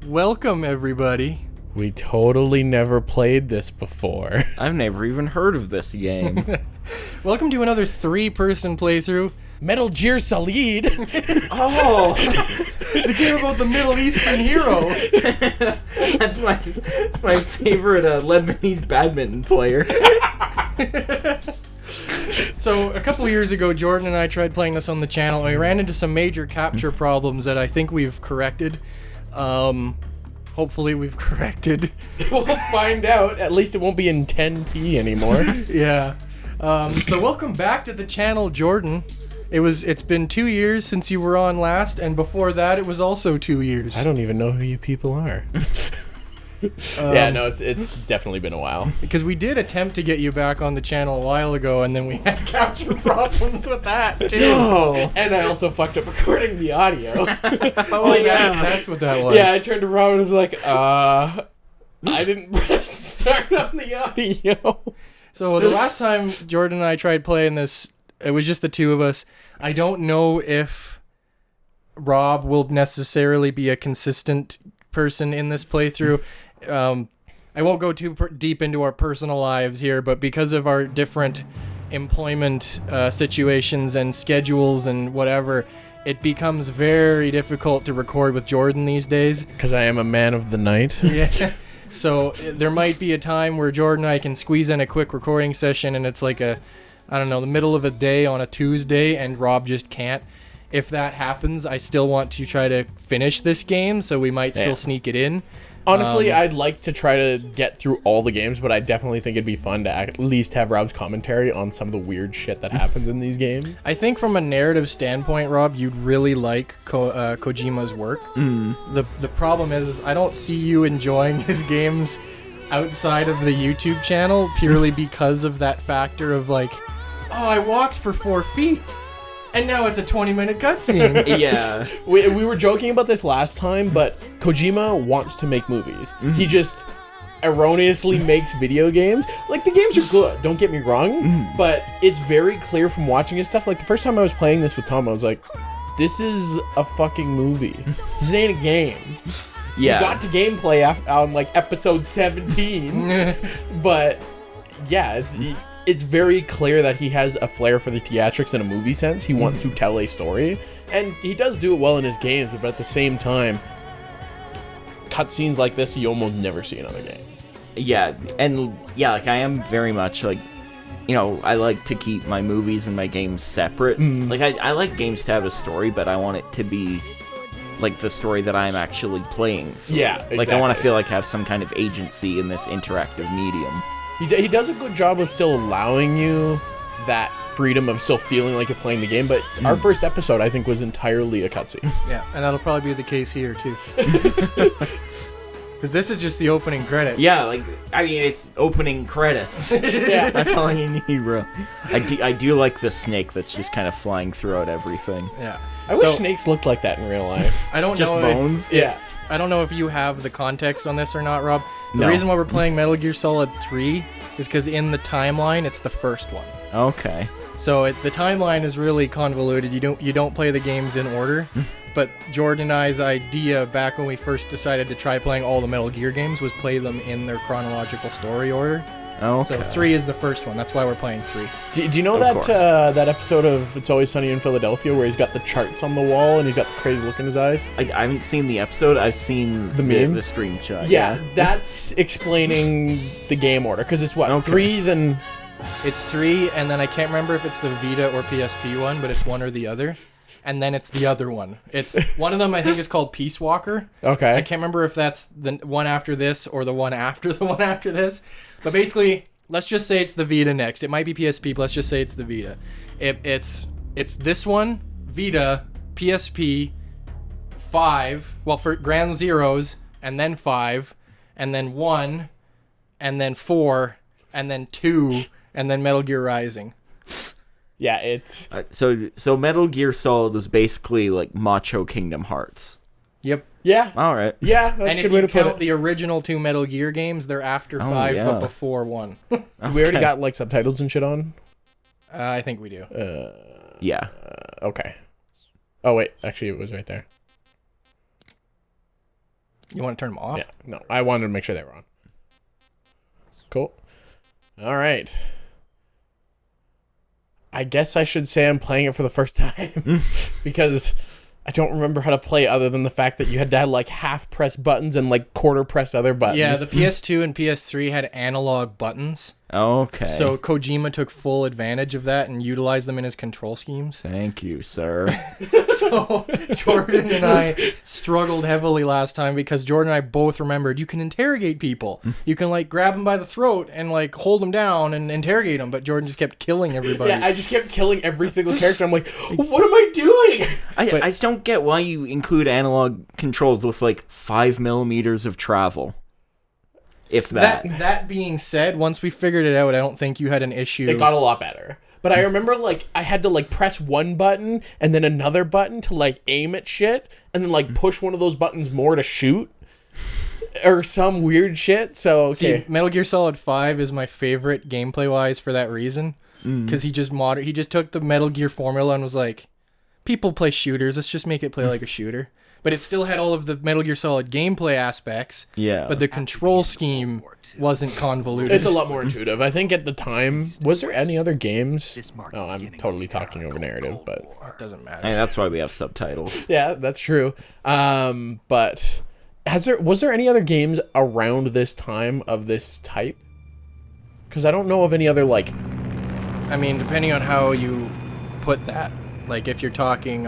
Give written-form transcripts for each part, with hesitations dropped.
Welcome, everybody. We totally never played this before. I've never even heard of this game. Welcome to another 3-person playthrough. Metal Gear Solid! Oh! The game about the Middle Eastern hero. That's my favorite Lebanese badminton player. So, a couple years ago, Jordan and I tried playing this on the channel, and we ran into some major capture problems that I think we've corrected. Hopefully we've corrected. We'll find out. At least it won't be in 10p anymore. Yeah. So welcome back to the channel, Jordan. It's been 2 years since you were on last, and before that it was also 2 years. I don't even know who you people are. Yeah, no, it's definitely been a while. Because we did attempt to get you back on the channel a while ago, and then we had capture problems with that, too. No! And I also fucked up recording the audio. Oh, yeah, that's what that was. Yeah, I turned around and was like, I didn't press start on the audio. So the last time Jordan and I tried playing this, it was just the two of us. I don't know if Rob will necessarily be a consistent person in this playthrough. I won't go too deep into our personal lives here, but because of our different employment situations and schedules and whatever, it becomes very difficult to record with Jordan these days. Because I am a man of the night. Yeah. So there might be a time where Jordan and I can squeeze in a quick recording session, and it's like the middle of a day on a Tuesday, and Rob just can't. If that happens, I still want to try to finish this game, so we might still sneak it in. Honestly, I'd like to try to get through all the games, but I definitely think it'd be fun to at least have Rob's commentary on some of the weird shit that happens in these games. I think from a narrative standpoint, Rob, you'd really like Kojima's work. The problem is I don't see you enjoying his games outside of the YouTube channel purely because of that factor of like, oh, I walked for 4 feet. And now it's a 20-minute cutscene. Yeah. We were joking about this last time, but Kojima wants to make movies. He just erroneously makes video games. Like, the games are good, don't get me wrong, but it's very clear from watching his stuff. Like, the first time I was playing this with Tom, I was like, this is a fucking movie. This ain't a game. Yeah. We got to gameplay on, like, episode 17, but, yeah, it's very clear that he has a flair for the theatrics in a movie sense. He wants to tell a story, and he does do it well in his games, but at the same time, cutscenes like this you almost never see in other games. Yeah, and yeah, like I am very much like, you know, I like to keep my movies and my games separate. Like I like games to have a story, but I want it to be like the story that I'm actually playing. Yeah, exactly. Like I want to feel like I have some kind of agency in this interactive medium. He does a good job of still allowing you that freedom of still feeling like you're playing the game, but our first episode, I think, was entirely a cutscene. Yeah, and that'll probably be the case here, too. Because this is just the opening credits. Yeah, like, I mean, it's opening credits. Yeah. That's all you need, bro. I do like the snake that's just kind of flying throughout everything. Yeah. I wish snakes looked like that in real life. I don't Just know bones? I don't know if you have the context on this or not, Rob. The No. reason why we're playing Metal Gear Solid 3 is because in the timeline, it's the first one. Okay. So the timeline is really convoluted. You don't play the games in order. But Jordan and I's idea back when we first decided to try playing all the Metal Gear games was play them in their chronological story order. Okay. So 3 is the first one. That's why we're playing 3. Do you know that episode of It's Always Sunny in Philadelphia where he's got the charts on the wall and he's got the crazy look in his eyes? I haven't seen the episode. I've seen The meme? the screenshot. Yeah, that's explaining the game order, because it's what, 3, then... It's 3, and then I can't remember if it's the Vita or PSP one, but it's one or the other. And then it's the other one. It's one of them, I think, is called Peace Walker. Okay. I can't remember if that's the one after this or the one after the one after this. But basically, let's just say it's the Vita next. It might be PSP, but let's just say it's the Vita. It's this one, Vita, PSP, 5, well, for Ground Zeroes, and then 5, and then 1, and then 4, and then 2, and then Metal Gear Rising. Yeah, it's... So Metal Gear Solid is basically like Macho Kingdom Hearts. Yep. Yeah. All right. Yeah, that's And a if good way you to put count it. the original 2 Metal Gear games, they're after 5, yeah. but before 1. We already got, like, subtitles and shit on? I think we do. Yeah. Okay. Oh, wait. Actually, it was right there. You want to turn them off? Yeah, no, I wanted to make sure they were on. Cool. All right. I guess I should say I'm playing it for the first time because I don't remember how to play other than the fact that you had to have like half press buttons and like quarter press other buttons. Yeah, the PS2 and PS3 had analog buttons. Okay. So Kojima took full advantage of that and utilized them in his control schemes. Thank you, sir. So Jordan and I struggled heavily last time because Jordan and I both remembered you can interrogate people. You can like grab them by the throat and like hold them down and interrogate them, but Jordan just kept killing everybody. Yeah, I just kept killing every single character. I'm like, what am I doing? I just don't get why you include analog controls with like 5 millimeters of travel. If that. That being said, once we figured it out, I don't think you had an issue. It got a lot better. But I remember, like, I had to, like, press one button and then another button to, like, aim at shit and then, like, push one of those buttons more to shoot or some weird shit. So, okay. See, Metal Gear Solid 5 is my favorite gameplay-wise for that reason. Because he just took the Metal Gear formula and was like, people play shooters, let's just make it play like a shooter. But it still had all of the Metal Gear Solid gameplay aspects. Yeah. But the control scheme wasn't convoluted. It's a lot more intuitive. I think at the time, was there any other games? Oh, I'm totally talking over narrative, but It doesn't matter. Hey, that's why we have subtitles. yeah, that's true. But was there any other games around this time of this type? Because I don't know of any other like. I mean, depending on how you put that, like if you're talking,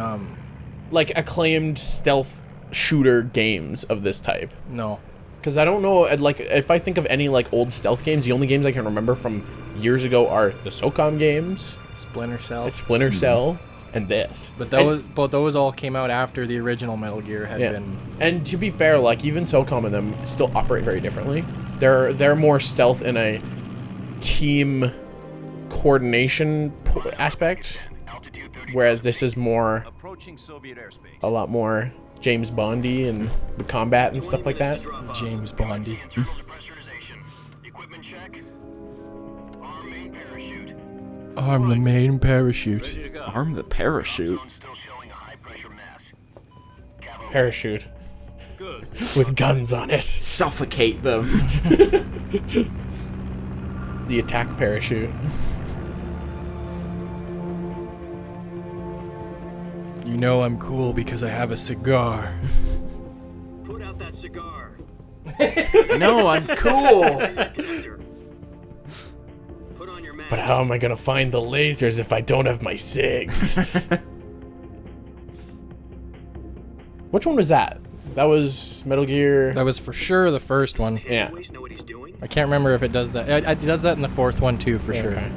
Like acclaimed stealth shooter games of this type. no. Because I don't know, like, if I think of any, like, old stealth games, the only games I can remember from years ago are the SOCOM games, Splinter Cell. Splinter Cell, and this. But those all came out after the original Metal Gear had been. And to be fair, like, even SOCOM and them still operate very differently. They're more stealth in a team coordination aspect, whereas this is more, a lot more James Bondy and the combat and stuff like that. James Bondy. Arm the main parachute. Arm the parachute. Parachute. With guns on it. Suffocate them. The attack parachute. You know I'm cool because I have a cigar. Put out that cigar. No, I'm cool. Put on your mask. But how am I gonna find the lasers if I don't have my cigs? Which one was that? That was Metal Gear. That was for sure the first one. Yeah. Always know what he's doing. I can't remember if it does that. It does that in the fourth one too, for sure. Okay.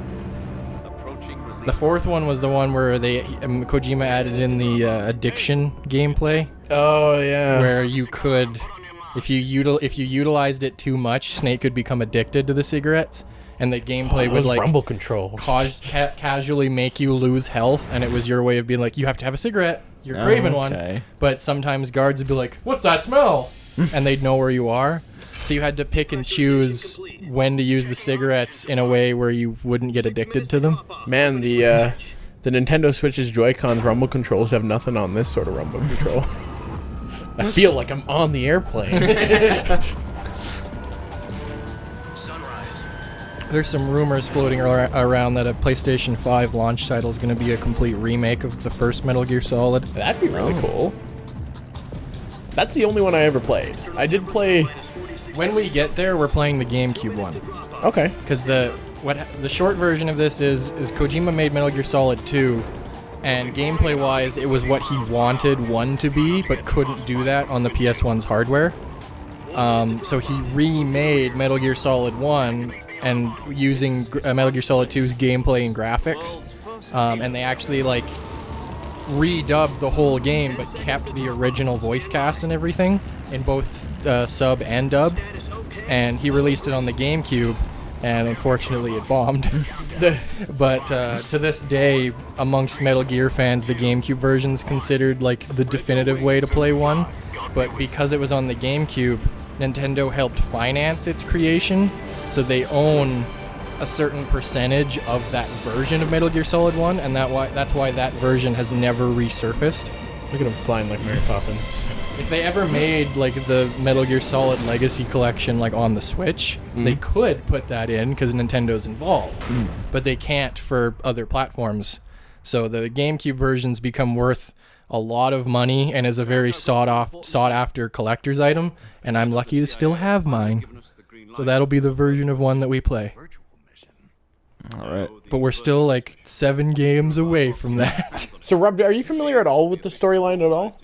The fourth one was the one where Kojima added in the addiction gameplay, Oh yeah. where you could, if you utilized it too much, Snake could become addicted to the cigarettes, and the gameplay would Those like rumble controls. casually make you lose health, and it was your way of being like, you have to have a cigarette. You're craving one. Okay. But sometimes guards would be like, what's that smell? And they'd know where you are. So you had to pick and choose when to use the cigarettes in a way where you wouldn't get addicted to them. Man, the Nintendo Switch's Joy-Cons rumble controls have nothing on this sort of rumble control. I feel like I'm on the airplane. There's some rumors floating around that a PlayStation 5 launch title is going to be a complete remake of the first Metal Gear Solid. That'd be really cool. That's the only one I ever played. I did play. When we get there, we're playing the GameCube one. Okay. Because the short version of this is Kojima made Metal Gear Solid 2, and gameplay-wise, it was what he wanted 1 to be, but couldn't do that on the PS1's hardware. So he remade Metal Gear Solid 1 and using Metal Gear Solid 2's gameplay and graphics, and they actually like redubbed the whole game, but kept the original voice cast and everything in both sub and dub. And he released it on the GameCube, and unfortunately it bombed. But to this day, amongst Metal Gear fans, the GameCube version is considered like the definitive way to play one. But because it was on the GameCube, Nintendo helped finance its creation, so they own a certain percentage of that version of Metal Gear Solid 1, and that's why that version has never resurfaced. Look at him flying like Mary Poppins. If they ever made like the Metal Gear Solid Legacy Collection like on the Switch, they could put that in because Nintendo's involved, but they can't for other platforms. So the GameCube versions become worth a lot of money and is a very sought after collector's item. And I'm lucky to still have mine. So that'll be the version of one that we play. All right. But we're still like 7 games away from that. So, Rob, are you familiar at all with the storyline at all?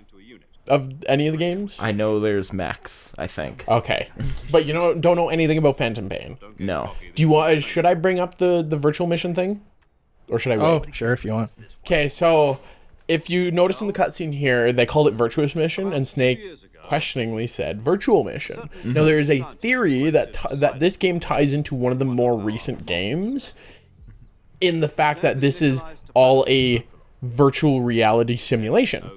Of any of the games? I know there's mechs, I think. Okay. But you don't know anything about Phantom Pain? No. Do you want... Should I bring up the virtual mission thing? Or should I wait? Oh, sure, if you want. Okay, so if you notice in the cutscene here, they called it virtuous mission, and Snake questioningly said virtual mission. Now, there is a theory that this game ties into one of the more recent games in the fact that this is all a virtual reality simulation.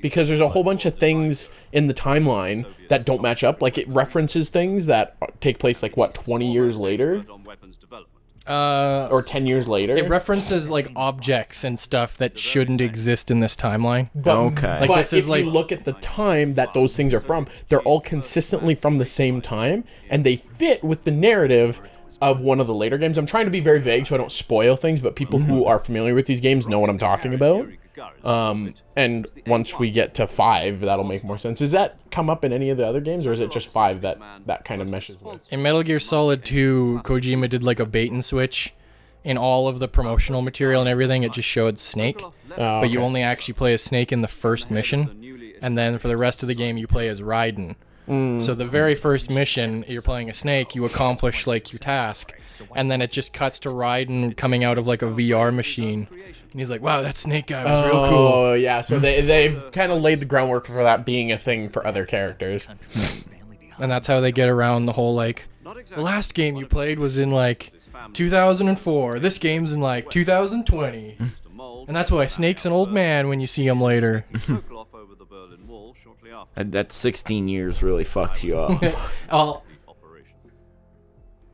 Because there's a whole bunch of things in the timeline that don't match up. Like, it references things that take place, like, what, 20 years later? Or 10 years later? It references like objects and stuff that shouldn't exist in this timeline. But, Okay. Like, but this is if like- you look at the time that those things are from, they're all consistently from the same time, and they fit with the narrative of one of the later games. I'm trying to be very vague so I don't spoil things, but people who are familiar with these games know what I'm talking about. And once we get to 5, that'll make more sense. Does that come up in any of the other games, or is it just 5 that kind of meshes with? In Metal Gear Solid 2, Kojima did like a bait and switch. In all of the promotional material and everything, it just showed Snake. But you only actually play as Snake in the first mission. And then for the rest of the game, you play as Raiden. So the very first mission, you're playing a Snake, you accomplish like your task, and then it just cuts to Raiden coming out of like a VR machine, and he's like, "Wow, that Snake guy was real cool." Oh yeah, so they've kind of laid the groundwork for that being a thing for other characters. And that's how they get around the whole like, the last game you played was in like 2004. This game's in like 2020, and that's why Snake's an old man when you see him later. That 16 years really fucks you up.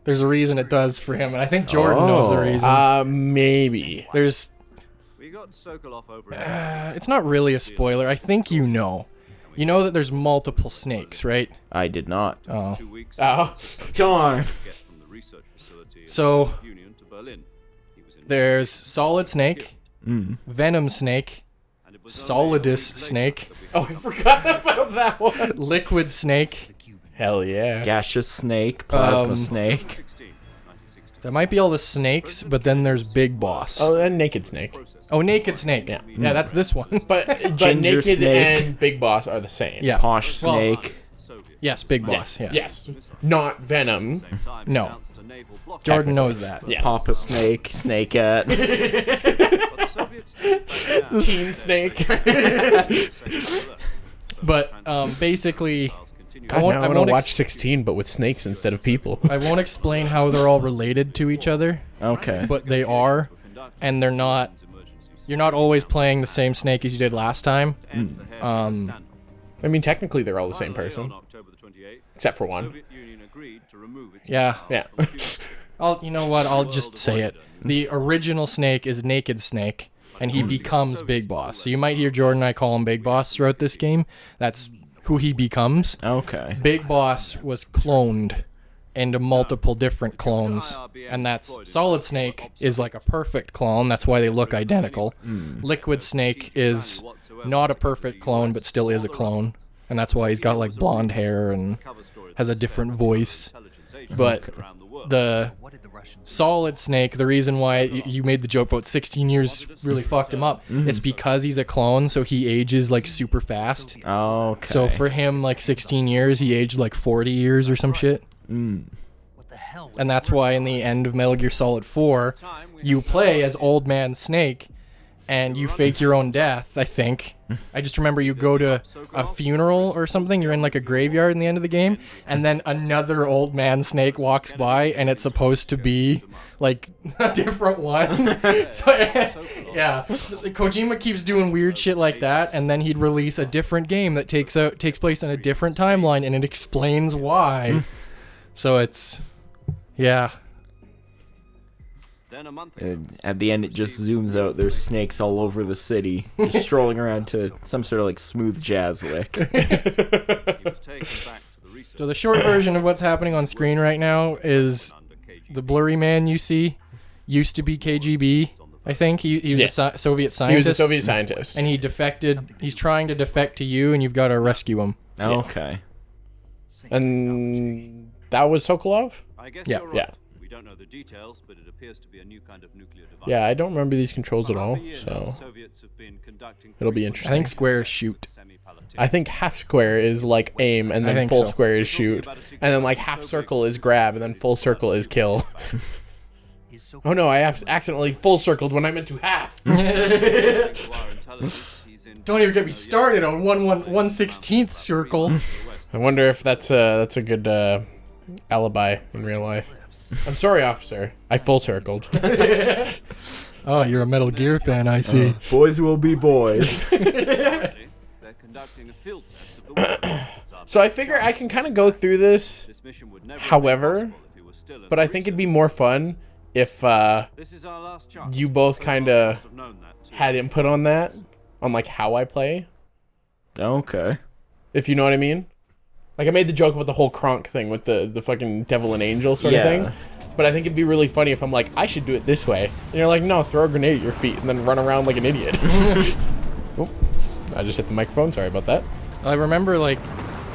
There's a reason it does for him, and I think Jordan knows the reason. Maybe. There's it's not really a spoiler. I think you know. You know that there's multiple Snakes, right? I did not. Oh. Darn. So there's Solid Snake, Venom Snake, Solidus Snake, Oh, I forgot about that one. Liquid Snake. Hell yeah. Gaseous snake, plasma Um, snake. That might be all the snakes, but then there's Big Boss. Oh, and Naked Snake. Oh, Naked Snake. Yeah. Yeah, that's this one. But Ginger Naked Snake. and Big Boss are the same. Yeah. Posh Well, snake. Yes, Big Boss. Yeah. Yes. Not Venom. No. Jordan knows that. Yeah. Papa snake, snakeette. Teen Snake. But basically, God, now I want won't to watch 16, but with snakes instead of people. I won't explain how they're all related to each other, Okay. but they are, and they're not. You're not always playing the same Snake as you did last time. I mean, technically, they're all the same person. Except for one. Yeah. Yeah. You know what? I'll just say it. The original Snake is Naked Snake, and he becomes Big Boss. So you might hear Jordan and I call him Big Boss throughout this game. That's who he becomes. Okay. Big Boss was cloned into multiple different clones, and that's Solid Snake is like a perfect clone. That's why they look identical. Liquid Snake is not a perfect clone, but still is a clone, and that's why he's got like blonde hair and has a different voice. But the Solid Snake, the reason why you made the joke about 16 years really fucked him up, it's because he's a clone, so he ages like super fast. Okay. So for him, like 16 years, he aged like 40 years or some shit. And that's why in the end of Metal Gear Solid 4, you play as Old Man Snake, and you fake your own death, I think. I just remember you go to a funeral or something, you're in like a graveyard in the end of the game, and then another Old Man Snake walks by, and it's supposed to be like a different one. So, yeah, so Kojima keeps doing weird shit like that, and then he'd release a different game that takes place in a different timeline, and it explains why. So it's, yeah. Then a month ago, And at the end, it just zooms out. There's snakes all over the city, just strolling around to some sort of like smooth jazz lick. he was taken back to the research So the short version of what's happening on screen right now is under KGB. the blurry man you see used to be KGB. I think he was a Soviet scientist. He was a Soviet scientist. And he defected. He's trying to defect to you, and you've got to rescue him. Okay. And that was Sokolov? I guess Yeah. you're right. Yeah. We don't know the details, but it appears to be a new kind of nuclear device. Yeah, I don't remember these controls at For half all, a year now, so Soviets have been conducting it'll be I interesting. think square is shoot. I think half square is like aim, and then think full so. square is shoot, and then like half circle is grab, and then full circle is kill. Oh no, I have accidentally full circled when I meant to half. Don't even get me started on 1/16th circle. I wonder if that's a good alibi in real life. I'm sorry, officer. I full circled. Oh, you're a Metal Gear fan, I see. Boys will be boys. They're conducting a field test of the weapon. So I figure I can kind of go through this, This mission would never However, have been possible if he was still in but the I think it'd be research. more fun if This is our last chance. you both kind of Must have known that, too. had input on that, on like how I play, Okay. if you know what I mean. Like I made the joke about the whole Kronk thing with the fucking devil and angel sort of Yeah. thing. But I think it'd be really funny if I'm like, I should do it this way. And you're like, no, throw a grenade at your feet and then run around like an idiot. Oh, I just hit the microphone. Sorry about that. I remember, like,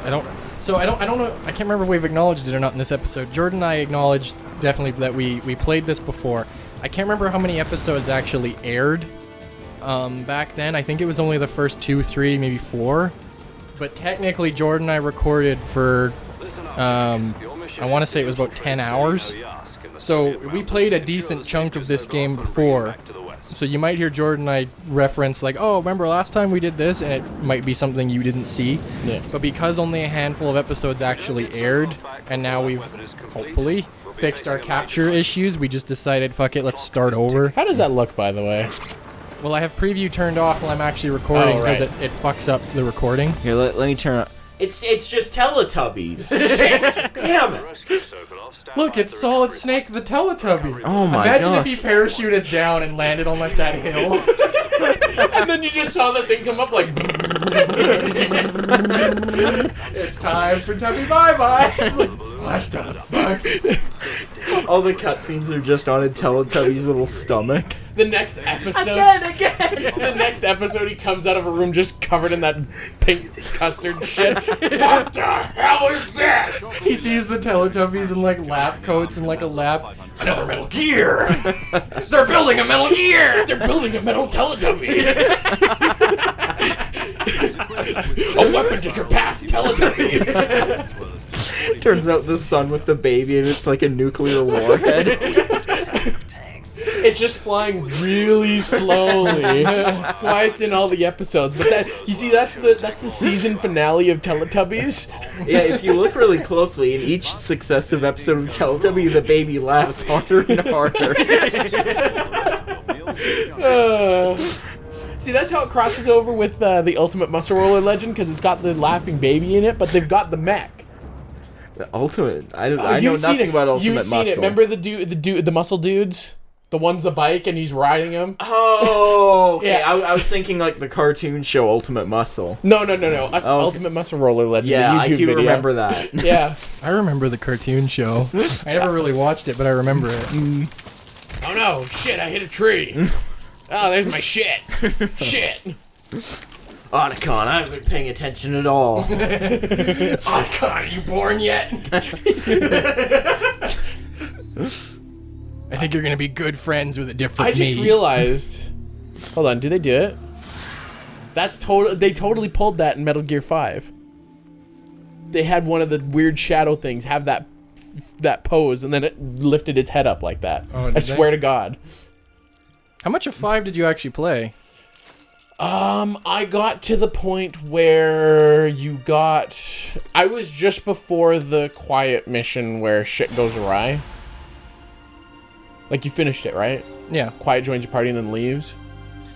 I don't know. I can't remember if we've acknowledged it or not in this episode. Jordan and I acknowledged definitely that we played this before. I can't remember how many episodes actually aired back then. I think it was only the first 2, 3, maybe 4. But technically, Jordan and I recorded for, I want to say it was about 10 hours. So we played a decent chunk of this game before. So you might hear Jordan and I reference like, oh, remember last time we did this? And it might be something you didn't see. Yeah. But because only a handful of episodes actually aired, and now we've hopefully fixed our capture issues, we just decided, fuck it, let's start over. How does that look, by the way? Well, I have preview turned off while I'm actually recording Oh, because right. it fucks up the recording. Here, let me turn up. It's just Teletubbies. Shit. Damn it. Look, it's Solid Snake the Teletubby. Oh my Imagine gosh. if he parachuted down and landed on like that hill. And then you just saw the thing come up like. It's time for Tubby Bye-Bye. It's like, what the fuck? All the cutscenes are just on a Teletubby's little stomach. The next episode. Again. The next episode, he comes out of a room just covered in that pink custard shit. What the hell is this? He sees the Teletubbies in like lab coats and like a lab. Another Metal Gear. They're building a Metal Gear. They're building a metal Teletubby. A weapon to surpass Teletubby. Turns out the sun with the baby and it's like a nuclear warhead. It's just flying really slowly. That's why it's in all the episodes. But that, you see, that's the season finale of Teletubbies. Yeah, if you look really closely, in each successive episode of Teletubby, the baby laughs harder and harder. See, that's how it crosses over with the Ultimate Muscle Roller Legend, because it's got the laughing baby in it, but they've got the mech. The Ultimate? I know You've seen nothing it. about Ultimate You've seen Muscle. it. Remember the muscle dudes? The one's a bike and he's riding them? Oh, okay. Yeah. I was thinking like the cartoon show Ultimate Muscle. No. Us Ultimate Muscle Roller Legend. Yeah, the I YouTube do video. remember that. Yeah. I remember the cartoon show. I never really watched it, but I remember it. Oh no! Shit! I hit a tree. Oh, there's my shit. Shit. Otacon, I haven't been paying attention at all. Oh God, are you born yet? I think you're gonna be good friends with a different I just me. realized. Hold on. Did they do it? That's total. They totally pulled that in Metal Gear 5. They had one of the weird shadow things have that pose, and then it lifted its head up like that. Oh, I did swear they? to God. How much of 5 did you actually play? I got to the point where I was just before the quiet mission where shit goes awry. Like, you finished it, right? Yeah, Quiet joins your party and then leaves.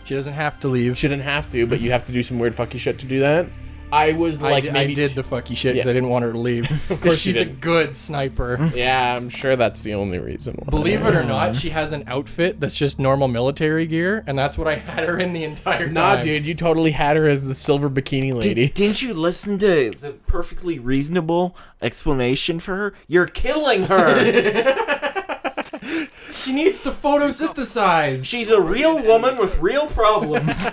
she doesn't have to leave. She didn't have to, but you have to do some weird fucky shit to do that. I was like, I did the fucky shit because I didn't want her to leave. Of course she's you a did. good sniper. Yeah, I'm sure that's the only reason why. Believe it or not, she has an outfit that's just normal military gear, and that's what I had her in the entire time. Nah, dude, you totally had her as the silver bikini lady. Didn't you listen to the perfectly reasonable explanation for her? You're killing her! She needs to photosynthesize. She's a real woman with real problems.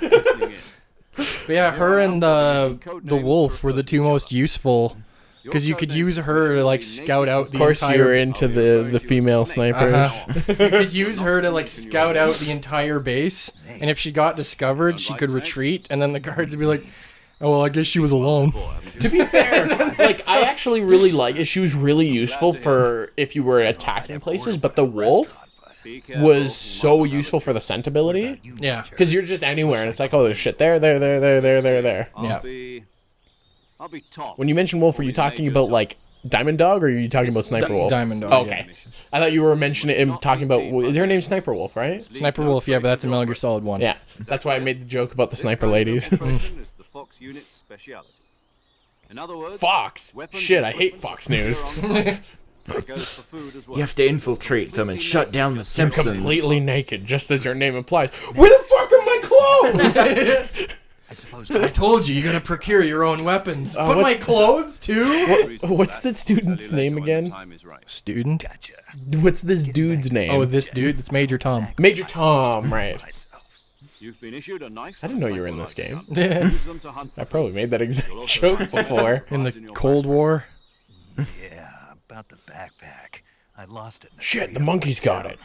But yeah, her and the wolf were the two most useful, because you could use her to like scout out the Of course, entire... you were into the female snipers. You could use her to like scout out the entire base, and if she got discovered, she could retreat, and then the guards would be like, "Oh well, I guess she was alone." To be fair, like I actually really like it. She was really useful for if you were attacking places, but the wolf was so useful for the scent ability. Yeah. Because you're just anywhere, and it's like, oh, there's shit there. Yeah. I'll be top. When you mention wolf, are you talking about like Diamond Dog, or are you talking about Sniper Wolf? Diamond Dog, Okay. I thought you were mentioning him talking about. Her name's Sniper Wolf, right? Sniper Wolf, yeah, but that's a Metal Gear Solid 1. Yeah. That's why I made the joke about the sniper ladies. Is the Fox unit's speciality. In other words, Fox. Shit, I hate Fox News. it goes for food as well. You have to infiltrate them and shut down the You're Simpsons. completely naked, just as your name implies. Where the fuck are my clothes? I told you, you gotta procure your own weapons. Put what- my clothes, too? What's the student's name again? Time is right. Student? What's this dude's name? Oh, this dude? It's Major Tom. Major Tom, right. You've been issued a knife. I didn't know you were in this game. In Use them to hunt I probably made that exact joke before. the Cold War. Yeah, about the backpack. I lost it. in a Shit, tree the monkey's got it.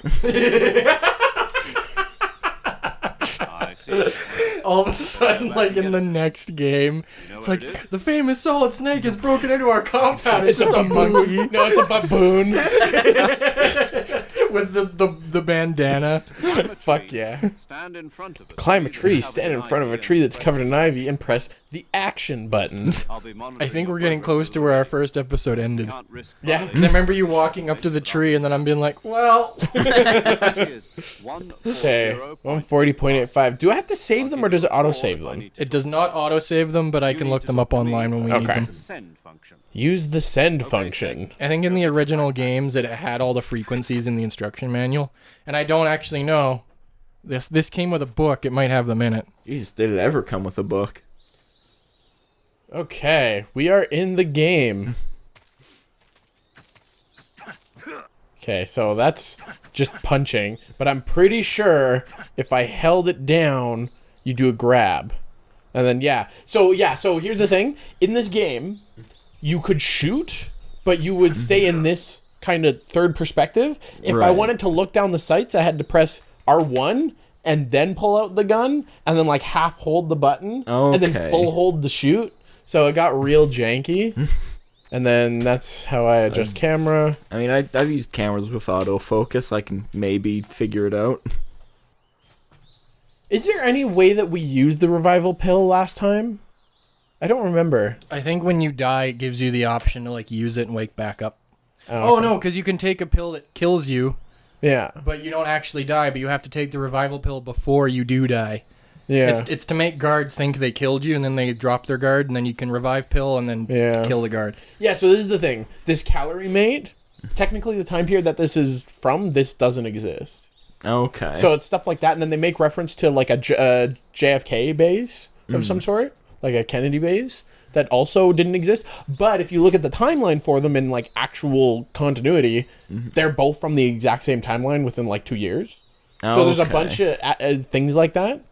I see. All of a sudden, like in the next game, it's like, the famous Solid Snake has broken into our compound. It's just a monkey No, it's a baboon. with the bandana. Fuck yeah. Stand in front of us. Climb a tree, stand in front of a tree that's covered in ivy, and press the action button. I'll be monitoring I think your we're getting close to where our first episode ended. Can't risk Yeah. Because I remember you walking up to the tree, and then I'm being like, well... Cheers. Okay, 140.85. Do I have to save them, or does it auto-save them? It does not autosave them, but I can look them up online when we need Okay. them. Send function. Use the send function. I think in the original games it had all the frequencies in the instruction manual, and I don't actually know. This came with a book. It might have them in it. Jeez, did it ever come with a book? Okay, we are in the game. Okay, so that's just punching, but I'm pretty sure if I held it down, you do a grab. And then, yeah. So here's the thing. In this game, you could shoot, but you would stay in this kind of third perspective. If I Right. wanted to look down the sights, I had to press R1 and then pull out the gun and then like half hold the button and then Okay. full hold the shoot. So it got real janky. And then that's how I adjust camera. I mean, I've used cameras with autofocus. I can maybe figure it out. Is there any way that we used the revival pill last time? I don't remember. I think when you die, it gives you the option to like use it and wake back up. Oh, Oh no, because you can take a pill that kills you, Yeah. but you don't actually die. But you have to take the revival pill before you do die. Yeah. It's to make guards think they killed you, and then they drop their guard, and then you can revive pill and then Yeah. kill the guard. Yeah, so this is the thing. This calorie mate, technically the time period that this is from, this doesn't exist. Okay. So it's stuff like that, and then they make reference to like a JFK base of some sort, like a Kennedy base, that also didn't exist. But if you look at the timeline for them in like actual continuity, they're both from the exact same timeline within like 2 years. So there's a Okay. bunch of things like that.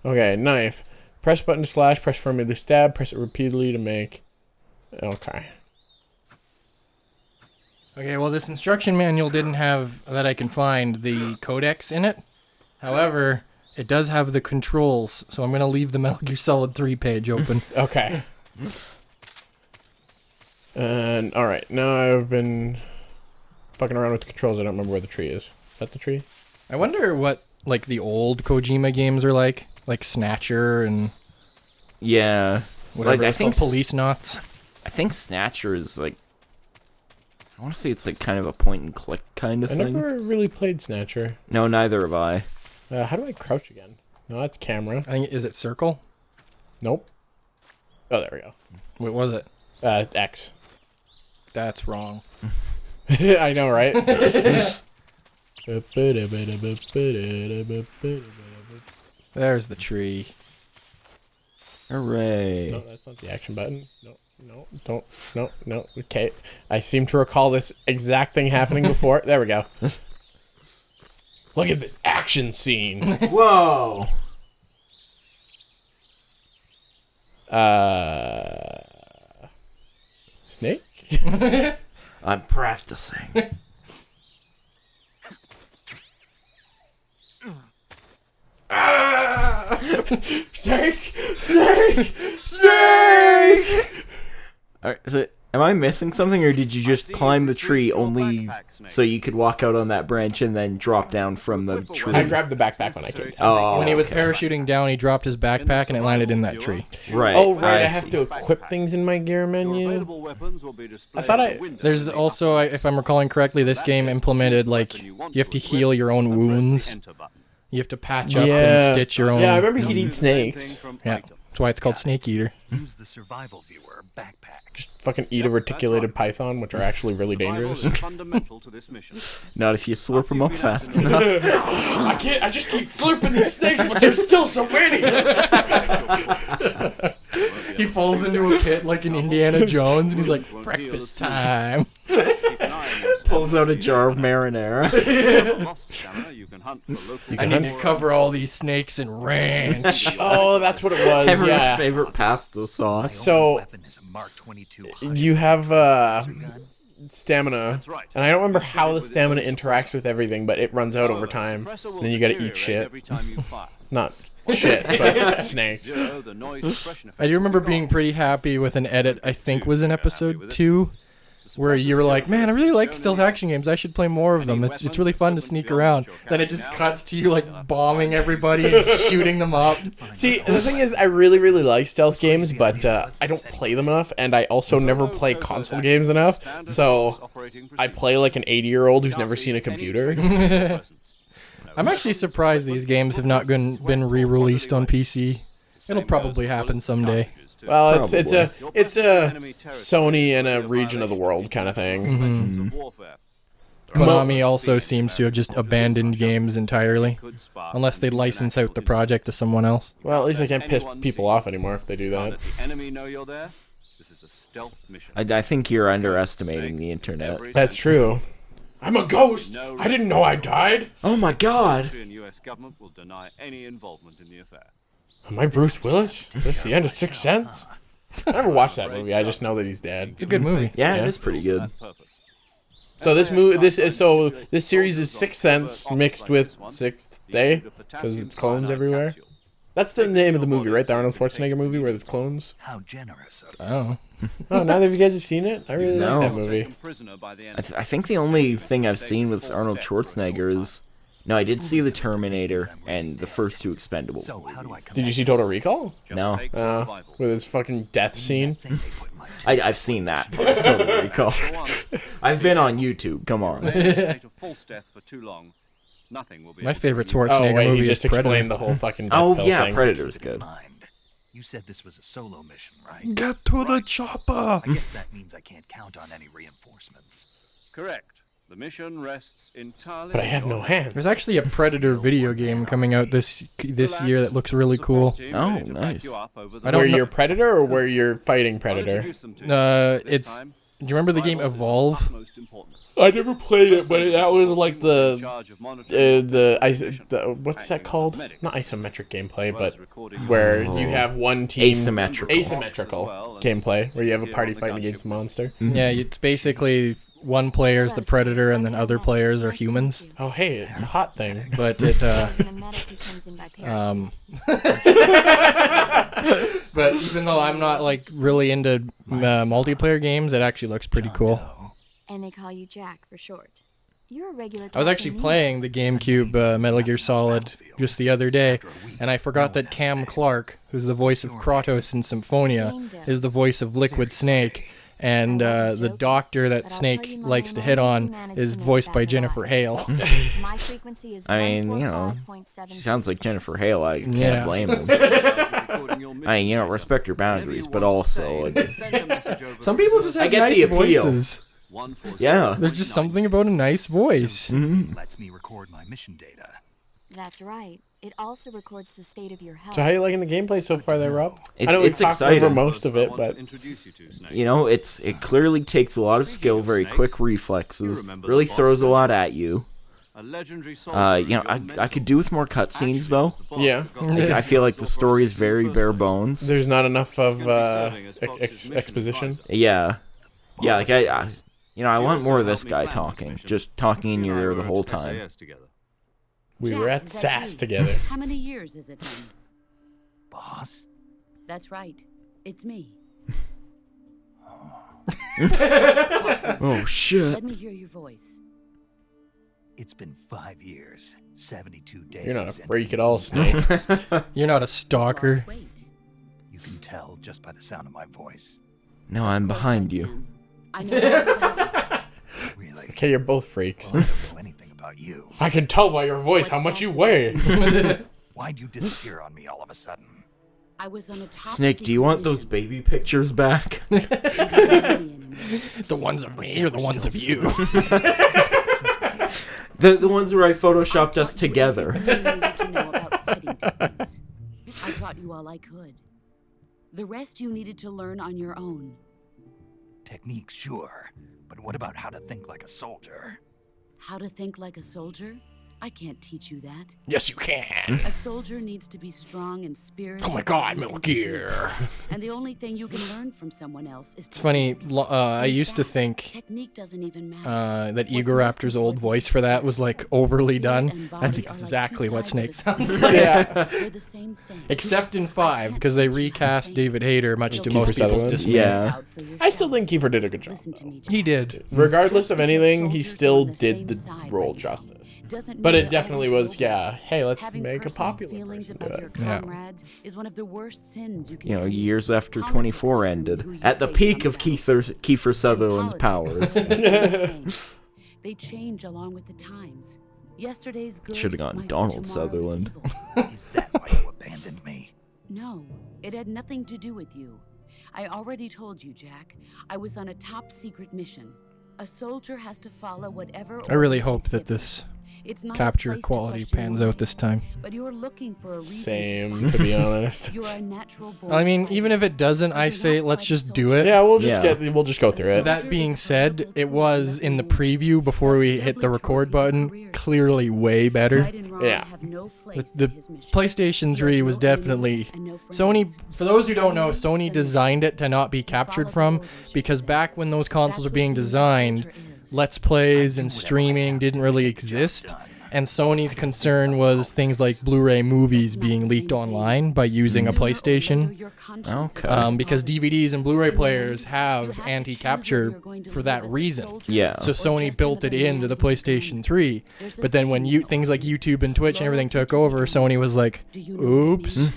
Okay, knife. Press button to slash, press firmly to stab, press it repeatedly to make... Okay. Okay, well, this instruction manual didn't have, that I can find, the codex in it. However, it does have the controls, so I'm going to leave the Metal Gear Solid 3 page open. Okay. And, alright, now I've been fucking around with the controls. I don't remember where the tree is. Is that the tree? I wonder what, like, the old Kojima games are like Snatcher and Yeah. whatever I it's think called, Police Knots. I think Snatcher is like, I want to say it's like kind of a point and click kind of I thing. never really played Snatcher. No, neither have I. How do I crouch again? No, that's camera. I think, is it circle? Nope. Oh, there we go. What was it? X. That's wrong. I know, right? There's the tree. Hooray. No, that's not the action button. No. Okay. I seem to recall this exact thing happening before. There we go. Look at this action scene. Whoa. Snake? I'm practicing. Snake! Snake! Snake! Am I missing something, or did you just climb the tree only so you could walk out on that branch and then drop down from the tree? I grabbed the backpack when I came. Oh, When he was parachuting down, he dropped his backpack and it landed in that tree. right. Oh, right. I have see. to equip things in my gear menu. I thought There's also, if I'm recalling correctly, this game implemented, like, you have to heal your own wounds. You have to patch up and stitch your own. Yeah, I remember he'd eat snakes. Yeah, that's why it's called Snake Eater. Use the survival viewer backpack. Just fucking eat a reticulated python, which are actually really dangerous. Not if you slurp them up fast enough. I just keep slurping these snakes, but there's still so many. He falls into a pit like in Indiana Jones, and he's like, breakfast time. Pulls out a jar of marinara. I need to cover all these snakes in ranch. Oh, that's what it was. Everyone's Yeah. favorite pasta sauce. So Weapon is a Mark 22 you have stamina, right. and I don't remember how the stamina interacts with everything, but it runs out over time. Then you gotta eat shit. Not shit, but snakes. I do remember being pretty happy with an edit, I think was in episode 2, where you were like, man, I really like stealth action games. I should play more of them. It's really fun to sneak around. Then it just cuts to you like bombing everybody and shooting them up. See, the thing is, I really, really like stealth games, but I don't play them enough, and I also never play console games enough, so I play like an 80-year-old who's never seen a computer. I'm actually surprised these games have not been re-released on PC. It'll probably happen someday. Well, it's a Sony in a region of the world kind of thing. Konami also seems to have just abandoned games entirely, unless they license out the project to someone else. Well, at least I can't piss people off anymore if they do that. I think you're underestimating the internet. That's true. I'm a ghost. I didn't know I died. Oh my god! Am I Bruce Willis? Is this the end of Sixth Sense? I never watched that movie. I just know that he's dead. It's a good movie. Yeah, Yeah. it is pretty good. So this series is Sixth Sense mixed with Sixth Day because it's clones everywhere. That's the name of the movie, right? The Arnold Schwarzenegger movie where there's clones. How generous of you. Oh. Oh, neither of you guys have seen it? I really No. like that movie. I think the only thing I've seen with Arnold Schwarzenegger is... No, I did see The Terminator and the first two Expendables. So how do I come Did you see Total Recall? No, With his fucking death scene? think they put my I've seen that part of Total Recall. I've been on YouTube, come on. My favorite Oh, Schwarzenegger wait, movie he just is Predator. explained the whole fucking death Oh pill yeah, thing. Predator's good. mind? You said this was a solo mission, right? Get to the chopper! I guess that means I can't count on any reinforcements. Correct. The mission rests entirely. But I have no hands. There's actually a Predator video game coming out this year that looks really cool. Oh, nice. I Where don't know. you're Predator or where you're fighting Predator? It's. Do you remember the game Evolve? I never played it, but that was like the what's that called? Not isometric gameplay, but where you have one team asymmetrical gameplay where you have a party fighting against a monster. Yeah, it's basically one player's the Predator and then other players are humans. Oh, hey, it's a hot thing. But it. But even though I'm not like really into multiplayer games, it actually looks pretty cool. And they call you Jack for short. You're a regular. I was actually Captain playing the GameCube Metal Gear Solid just the other day, and I forgot that Cam Clark, who's the voice of Kratos in Symphonia, is the voice of Liquid Snake. And the doctor that But I'll Snake tell you my likes to name hit already on managed is to make voiced it by back Jennifer alive. Hale. My frequency is I mean, you know, 145.7. she sounds like Jennifer Hale. I can't Yeah. blame him. I mean, you know, respect her boundaries, but also, like, Some people just I have get nice the appeal. voices. yeah. There's just something about a nice voice. Lets me record my mission data. That's right. It also records the state of your health. So how you liking the gameplay so far there, Rob? It- I know we've it's talked over exciting. most of it, but You know, it clearly takes a lot of skill, very quick reflexes, really throws a lot at you. You know, I could do with more cutscenes, though. yeah, I feel like the story is very bare bones. there's not enough of exposition. Yeah. Yeah, like, you know, I want more of this guy talking. Just talking in your ear the whole time. We Jack, were at is that SAS you? together. How many years has it been? Boss? That's right. It's me. Oh, shit. Let me hear your voice. It's been 5 years, 72 days. You're not a and freak at 18 all, Snake. You're not a stalker. Wait. You can tell just by the sound of my voice. No, I'm behind you. I know. Really? Okay, you're both freaks. Well, I don't know anything about you. I can tell by your voice how much you weigh. Why'd you disappear on me all of a sudden? I was on a top Snake, do you want those baby pictures back? The ones of me or the ones of you? The ones where I photoshopped us together. To know about fighting techniques. I taught you all I could. The rest you needed to learn on your own. Techniques, sure. But what about how to think like a soldier? How to think like a soldier? I can't teach you that. Yes, you can. A soldier needs to be strong in spirit. Oh my God, body, Metal and Gear. technique. And the only thing you can learn from someone else is It's funny. I used to think technique doesn't even matter. that What's Ego most Raptor's old important voice is for that was like overly spirit done. and body That's are like exactly two what sides Snake of a sounds same like. Yeah. They're the same thing. Except in 5, because they recast David Hayter, much to It'll most Kiefer people's Sutherland. dismay. Yeah. Proud for I still think yourself. Kiefer did a good job. Listen to me, He Jack. did. Regardless of Just because anything, he soldiers still are on the did same the side role right now justice. Doesn't But mean it you're definitely always was, okay. yeah, hey, let's Having make a personal popular feelings person do about it. your Yeah. comrades is one of the worst sins you can You know, commit. years after Politics 24 determine ended, who you at the face peak on of the battlefield. Kiefer Sutherland's And powers. politics they change along with the times. Yesterday's good Should've gone might be Donald tomorrow's Sutherland. evil. Is that why you abandoned me? No, it had nothing to do with you. I already told you, Jack. I was on a top secret mission. A soldier has to follow whatever. I really orders hope he's that given. this It's not his capture place to quality question pans why, out this time. But you're looking for a reason Same, to to fight. be honest. You are a natural born I mean, fighter. even if it doesn't, I say let's just do it. Yeah, we'll just Yeah. we'll just go through it. That being said, it was in the preview before we hit the record button clearly way better. Right and wrong Yeah. have no The, place the in his mission. PlayStation 3 was definitely Sony. For those who don't know, Sony designed it to not be captured from because back when those consoles were being designed, Let's Plays and streaming didn't really exist. And Sony's concern was things like Blu-ray movies being leaked online by using a PlayStation. Okay. Because DVDs and Blu-ray players have anti-capture for that reason. Yeah. So Sony built it into the PlayStation 3. But then when things like YouTube and Twitch and everything took over, Sony was like, oops,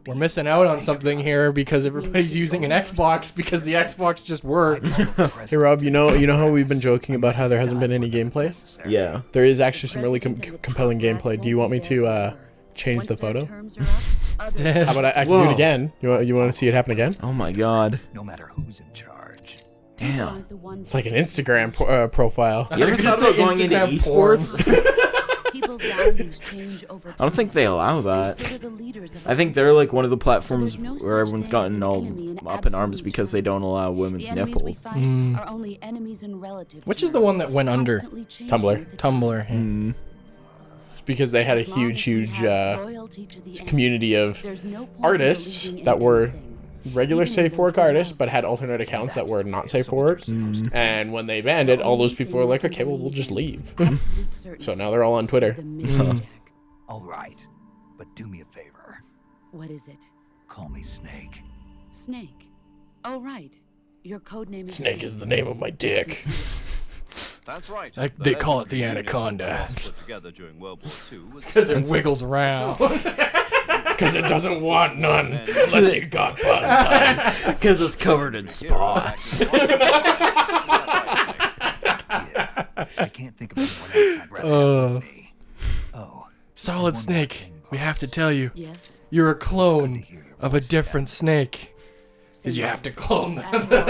we're missing out on something here because everybody's using an Xbox because the Xbox just works. Hey Rob, you know how we've been joking about how there hasn't been any gameplay? Yeah. There is actually some really compelling gameplay. Do you want me to change the photo? How about I can do Whoa. it again? You want to see it happen again? Oh my god. No matter who's in charge. Damn. It's like an Instagram profile. You ever thought about going into Instagram porn. esports? People's values change over time. I don't think they allow that. So do the leaders of I think they're like one of the platforms where everyone's gotten all up in arms because they don't allow women's the enemies we nipples. fight are only enemies and relatives. Which is the one that went under? Constantly changing Tumblr. with the Tumblr. times. Because they had a As long as we huge have loyalty to the enemy, community of there's no point in artists believing in that were anything. regular Even safe those for work we artists, love. but had alternate accounts that were not safe for work. And when they banned it, all those people were like, okay, well, we'll just leave. Absolute certainty So now they're all on is Twitter. the mission, Jack. All right, but do me a favor. What is it? Call me Snake. Snake. Oh, right. Your code name is Snake is the name of my dick. That's right. They call it the Anaconda. Put together during World War II was Because it wiggles around. Because it doesn't want none unless you got buns on. because it's covered in spots. I can't think of anyone else I'd rather have with me. Oh, Solid one more Snake, thing, we boss. have to tell you, Yes. you're a It's good clone to hear your of a voice different snake. Did you have to clone them? After all,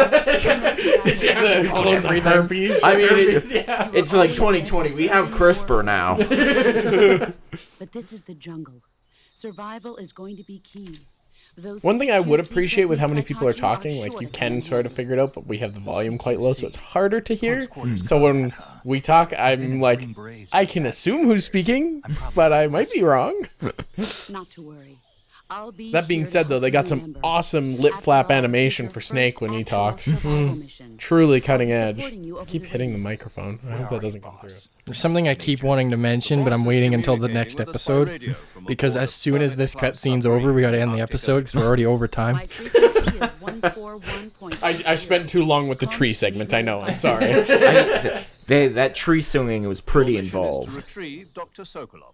Did you have to clone the everything? herpes. I mean, Yeah. it's like 2020. We have CRISPR now. But this is the jungle. Survival is going to be key. Those One thing I would CQC appreciate with how many techniques people I are taught you talking, like short you of can being sort of handled. figure it out, but we have the volume quite low, so it's harder to hear. Close So when quarters combat, we talk, I'm like, I can assume who's speaking, but I might be wrong. Not to worry. I'll be That being here to said, though, they help got you some remember. awesome lip After flap all, this is animation your for Snake first when he actual talks. survival mission. Truly cutting I'll be edge. supporting you over Keep the hitting the range. microphone. I hope that doesn't come through. There's something I keep wanting to mention, but I'm waiting until the next episode. Because as soon as this cutscene's over, we gotta end the episode because we're already over time. My frequency is 141.0. I spent too long with the tree segment, I know, I'm sorry. That tree swinging was pretty involved. Retrieve Dr. Sokolov.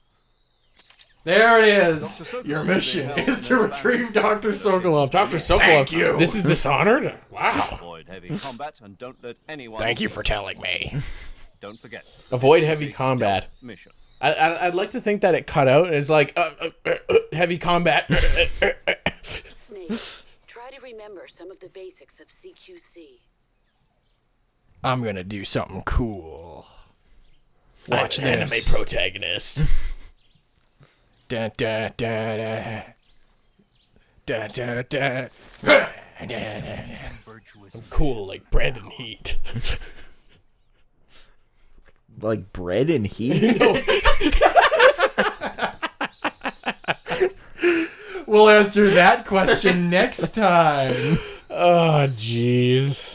There it is. Your mission is to retrieve Dr. Sokolov. Dr. Sokolov, Thank you. this is Dishonored? Wow. Avoid heavy combat and don't let anyone. Thank you for see telling me. Don't forget. Avoid this is heavy a combat. stealth Mission. I'd like to think that it cut out. It's like, heavy combat. Snake, try to remember some of the basics of CQC. I'm gonna do something cool. Watch I'm an this. anime protagonist. Da, da, da, da. Da, da, da. Virtuous. Cool, like Brandon Heat. Like bread and heat? We'll answer that question next time. Oh, jeez.